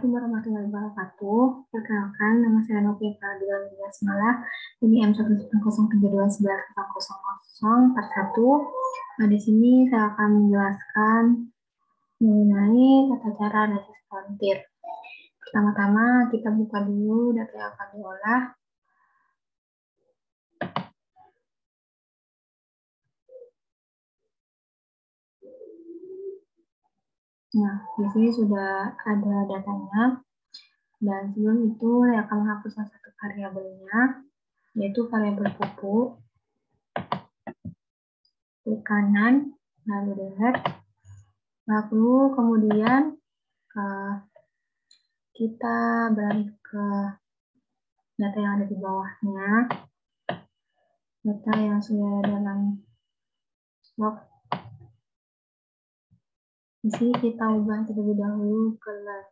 Assalamualaikum warahmatullahi wabarakatuh. Perkenalkan, nama saya Novia Fadila Semala. Ini M110321140 part 1. Nah, di sini saya akan menjelaskan mengenai tata cara analisis frontier. Pertama-tama kita buka dulu data yang akan diolah. Nah, di sini sudah ada datanya. Dan sebelum itu, saya akan menghapus salah satu variabelnya, yaitu variabel pupuk. Klik kanan, lalu delete. Lalu kemudian kita beralih ke data yang ada di bawahnya, data yang sudah dalam slot. Di sini kita ubah terlebih dahulu ke len.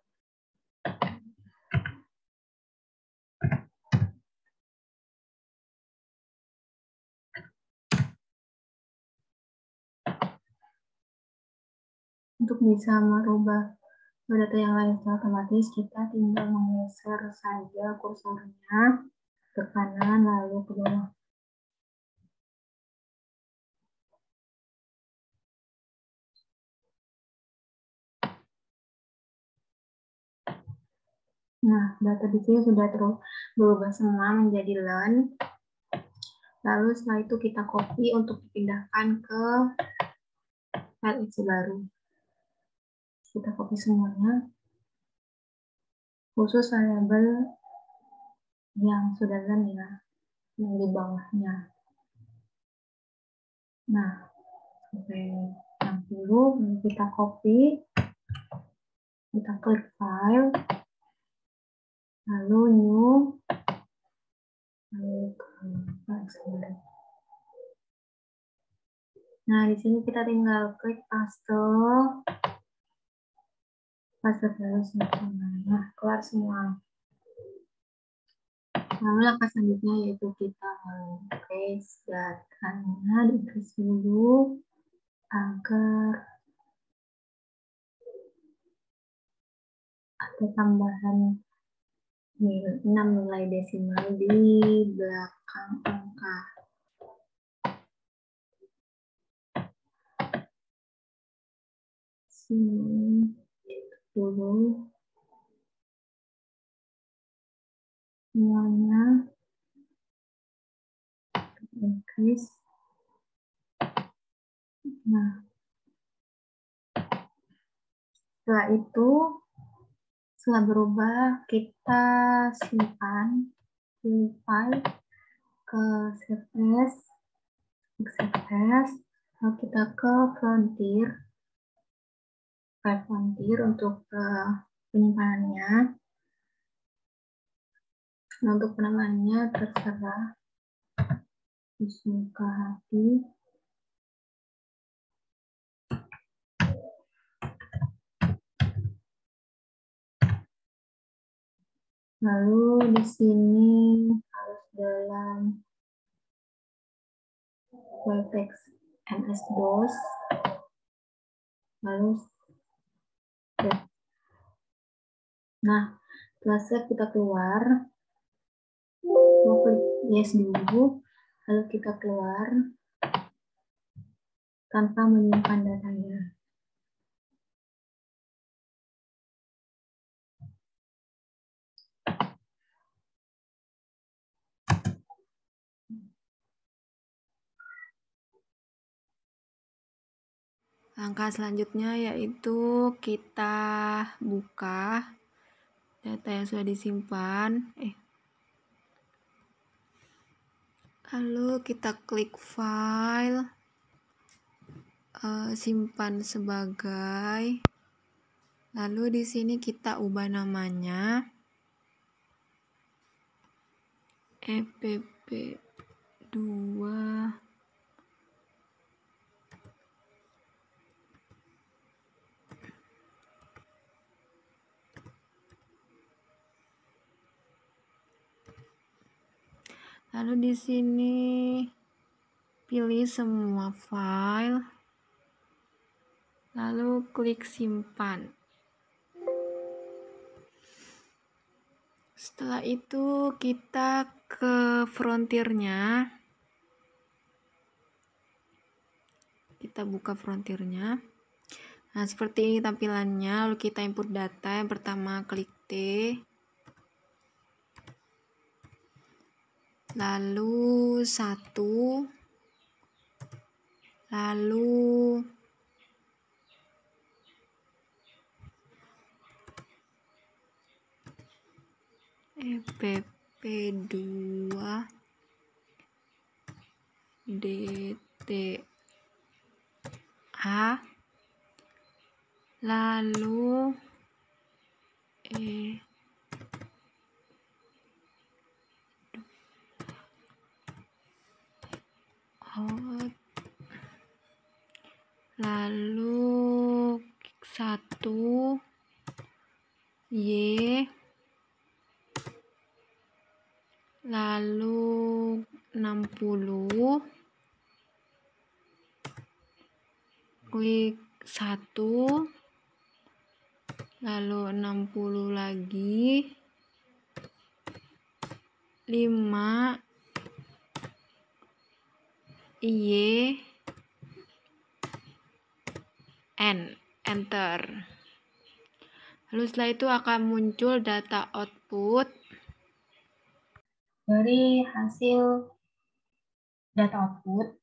Untuk bisa merubah data yang lain secara otomatis, kita tinggal menggeser saja kursornya ke kanan lalu ke bawah. Nah, data di sini sudah berubah semua menjadi len. Lalu setelah itu kita copy untuk dipindahkan ke file isi baru. Kita copy semuanya, khusus variabel yang sudah len ya, yang di bawahnya. Nah, sampai 60, kita copy, kita klik file, lalu new, lalu ke file. Nah, di sini kita tinggal klik paste file semua. Nah, keluar semua. Lalu langkah selanjutnya yaitu kita paste datanya, di-increase dulu agar ada tambahan 6 nilai desimal di belakang angka. Sini dulu semuanya, increase. Nah, setelah itu, setelah berubah, kita simpan di file ke save as, lalu kita ke frontier, file frontier untuk penyimpanannya. Nah, untuk penambahannya terserah, sesuka hati. Lalu di sini harus dalam file text MS-DOS. Lalu save. Nah, setelah save kita keluar. Mau klik yes dulu, lalu kita keluar tanpa menyimpan datanya. Langkah selanjutnya yaitu kita buka data yang sudah disimpan. Lalu kita klik file, simpan sebagai. Lalu di sini kita ubah namanya EPP2. Lalu di sini pilih semua file, lalu klik simpan. Setelah itu kita ke frontiernya. Kita buka frontiernya. Nah, seperti ini tampilannya. Lalu kita input data. Yang pertama klik T. Lalu 1. Lalu EPP2 DTA, lalu lalu 1 Y, lalu 60, klik 1, lalu 60 lagi, 5 Y, N, enter. Lalu setelah itu akan muncul data output dari hasil data output.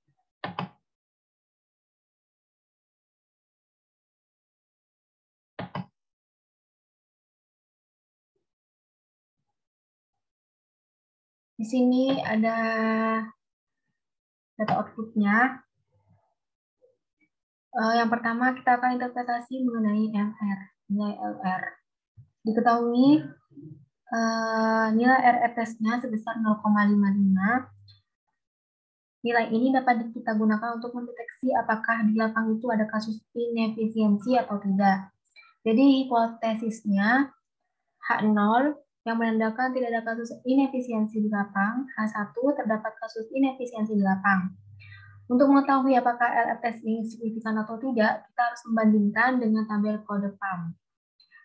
Di sini ada data outputnya. Yang pertama kita akan interpretasi mengenai LR, nilai LR. Diketahui nilai RR testnya sebesar 0,55. Nilai ini dapat kita gunakan untuk mendeteksi apakah di lapang itu ada kasus inefisiensi atau tidak. Jadi hipotesisnya H0 yang menandakan tidak ada kasus inefisiensi di lapang, H1 terdapat kasus inefisiensi di lapang. Untuk mengetahui apakah LR test ini signifikan atau tidak, kita harus membandingkan dengan tabel kode PAM.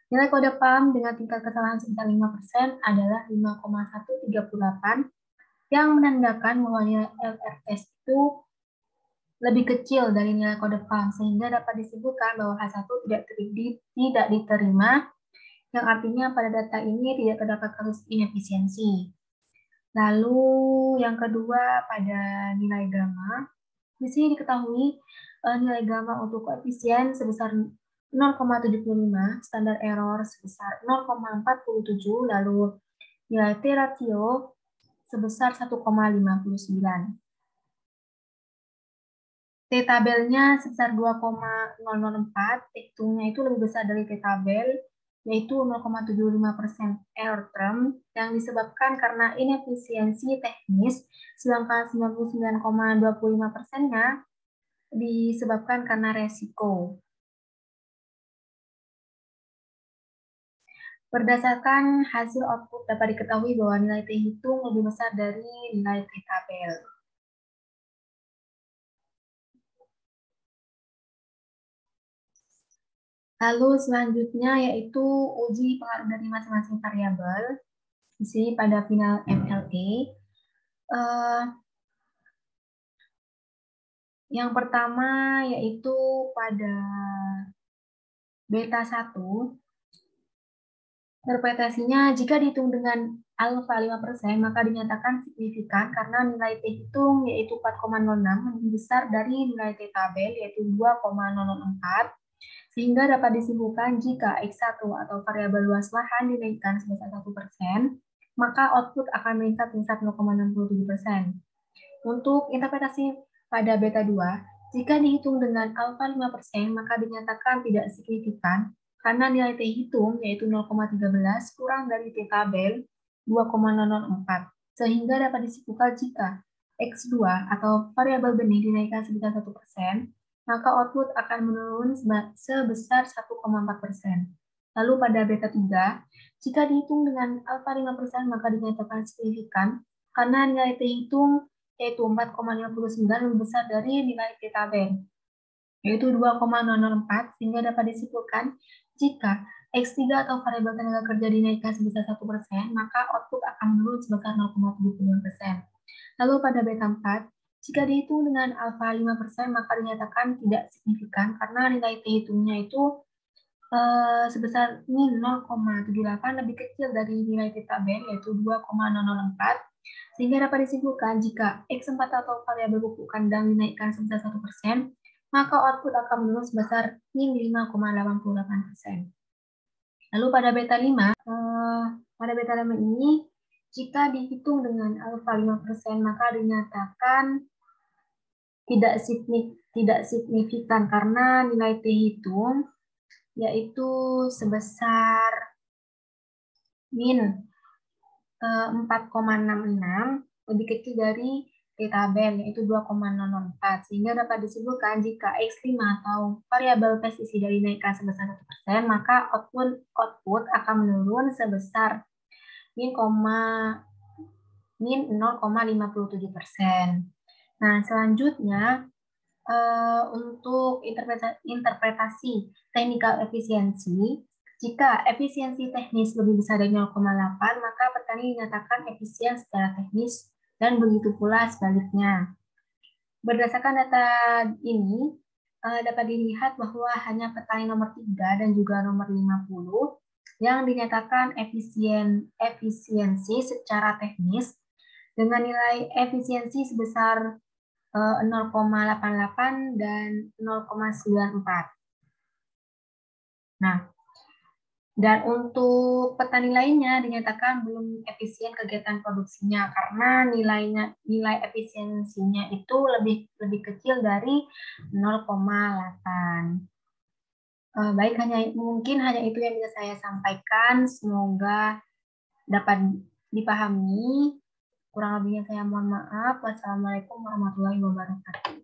Nilai kode PAM dengan tingkat kesalahan sekitar 5% adalah 5,138 yang menandakan bahwa nilai LR test itu lebih kecil dari nilai kode PAM, sehingga dapat disebutkan bahwa H1 tidak diterima, yang artinya pada data ini tidak terdapat kasus inefisiensi. Lalu yang kedua pada nilai gamma. Di sini diketahui nilai gamma untuk koefisien sebesar 0,75, standar error sebesar 0,47, lalu nilai T ratio sebesar 1,59. T tabelnya sebesar 2,004, hitungnya itu lebih besar dari T tabel, yaitu 0,75% error term yang disebabkan karena inefisiensi teknis, sedangkan 99,25%-nya disebabkan karena resiko. Berdasarkan hasil output dapat diketahui bahwa nilai T hitung lebih besar dari nilai T tabel. Lalu selanjutnya yaitu uji pengaruh dari masing-masing variabel. Di sini pada final MLA. Yang pertama yaitu pada beta 1. Interpretasinya jika dihitung dengan alfa 5%, maka dinyatakan signifikan karena nilai T hitung yaitu 4,06 lebih besar dari nilai T tabel yaitu 2,004. Sehingga dapat disimpulkan jika X1 atau variabel luas lahan dinaikkan sebesar 1%, maka output akan meningkat sebesar 0,67%. Untuk interpretasi pada beta 2, jika dihitung dengan alfa 5%, maka dinyatakan tidak signifikan karena nilai T hitung yaitu 0,13 kurang dari T tabel 2,004, sehingga dapat disimpulkan jika X2 atau variabel benih dinaikkan sebesar 1%, maka output akan menurun sebesar 1,4%. Lalu pada beta 3, jika dihitung dengan alfa 5%, maka dinyatakan signifikan karena nilai T hitung yaitu 4,59 lebih besar dari nilai T tabel, yaitu 2,004, sehingga dapat disimpulkan jika X3 atau variabel tenaga kerja dinaikkan sebesar 1%, maka output akan menurun sebesar 0,75%. Lalu pada beta 4, jika dihitung dengan alfa 5%, maka dinyatakan tidak signifikan karena nilai T hitungnya itu sebesar min 0,78 lebih kecil dari nilai theta band yaitu 2,004, sehingga dapat disimpulkan jika X4 atau variabel pupuk kandang dinaikkan sebesar 1%, maka output akan menurun sebesar min 5,88%. Lalu pada beta 5, ini jika dihitung dengan alfa 5%, maka dinyatakan tidak signifikan karena nilai T hitung yaitu sebesar min 4,66 lebih kecil dari theta band yaitu 2,004, sehingga dapat disimpulkan jika X5 atau variabel pestisida dinaikkan sebesar 1%, maka output akan menurun sebesar min 0,57%. Nah, selanjutnya untuk interpretasi technical efisiensi, jika efisiensi teknis lebih besar dari 0,8, maka petani dinyatakan efisien secara teknis dan begitu pula sebaliknya. Berdasarkan data ini, dapat dilihat bahwa hanya petani nomor 3 dan juga nomor 50 yang dinyatakan efisiensi secara teknis dengan nilai efisiensi sebesar 0,88 dan 0,94. Nah, dan untuk petani lainnya dinyatakan belum efisien kegiatan produksinya karena nilai efisiensinya itu lebih kecil dari 0,8. Baik, mungkin hanya itu yang bisa saya sampaikan. Semoga dapat dipahami. Kurang lebihnya saya mohon maaf. Wassalamualaikum warahmatullahi wabarakatuh.